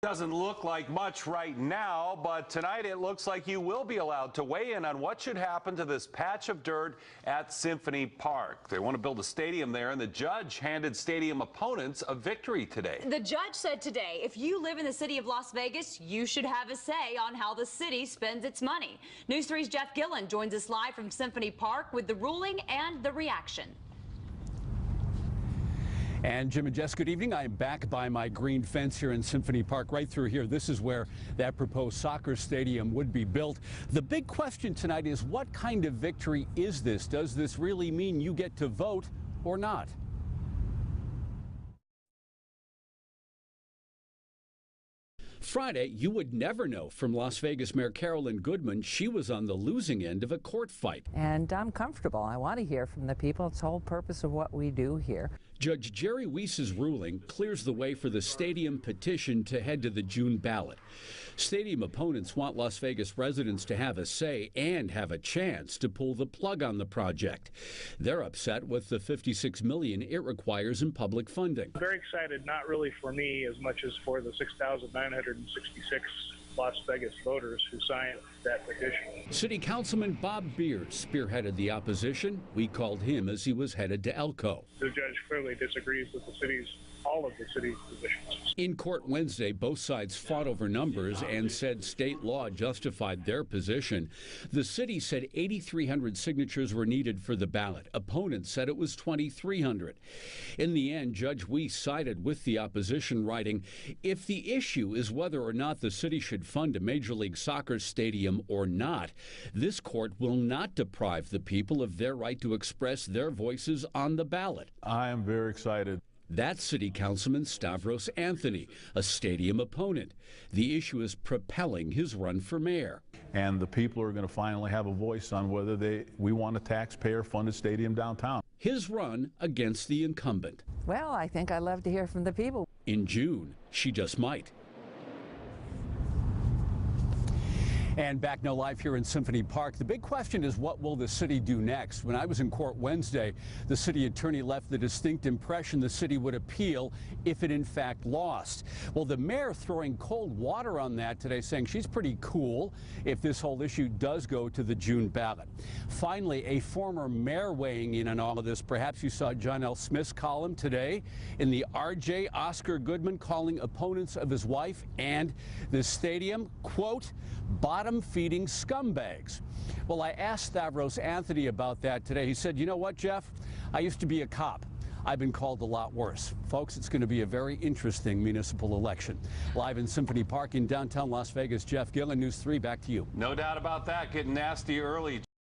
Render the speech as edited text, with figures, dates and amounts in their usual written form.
Doesn't look like much right now, but tonight it looks like you will be allowed to weigh in on what should happen to this patch of dirt at Symphony Park. They want to build a stadium there, and the judge handed stadium opponents a victory today. The judge said today, if you live in the city of Las Vegas, you should have a say on how the city spends its money. News 3's Jeff Gillen joins us live from Symphony Park with the ruling and the reaction. And Jim and Jess, good evening. I am back by my green fence here in Symphony Park. Right through here, this is where that proposed soccer stadium would be built. The big question tonight is, what kind of victory is this? Does this really mean you get to vote or not? Friday, you would never know from Las Vegas Mayor Carolyn Goodman. She was on the losing end of a court fight. And I'm comfortable. I want to hear from the people. It's the whole purpose of what we do here. Judge Jerry Weiss's ruling clears the way for the stadium petition to head to the June ballot. Stadium opponents want Las Vegas residents to have a say and have a chance to pull the plug on the project. They're upset with the $56 million it requires in public funding. Very excited, not really for me as much as for the 6,966 Las Vegas voters who signed that petition. City Councilman Bob Beers spearheaded the opposition. We called him as he was headed to Elko. The judge clearly disagrees with all of the city's positions. In court Wednesday, both sides fought over numbers and said state law justified their position. The city said 8,300 signatures were needed for the ballot. Opponents said it was 2,300. In the end, Judge Weiss sided with the opposition, writing, if the issue is whether or not the city should fund a Major League Soccer stadium or not, this court will not deprive the people of their right to express their voices on the ballot. I am very excited. That's City Councilman Stavros Anthony, a stadium opponent. The issue is propelling his run for mayor. And the people are going to finally have a voice on whether we want a taxpayer-funded stadium downtown. His run against the incumbent. Well, I think I'd love to hear from the people. In June, she just might. And back now live here in Symphony Park. The big question is, what will the city do next? When I was in court Wednesday, the city attorney left the distinct impression the city would appeal if it in fact lost. Well, the mayor throwing cold water on that today, saying she's pretty cool if this whole issue does go to the June ballot. Finally, a former mayor weighing in on all of this. Perhaps you saw John L. Smith's column today in the RJ. Oscar Goodman calling opponents of his wife and the stadium, quote, bottom-feeding scumbags. Well, I asked Stavros Anthony about that today. He said, you know what, Jeff? I used to be a cop. I've been called a lot worse. Folks, it's going to be a very interesting municipal election. Live in Symphony Park in downtown Las Vegas, Jeff Gillen, News 3, back to you. No doubt about that. Getting nasty early.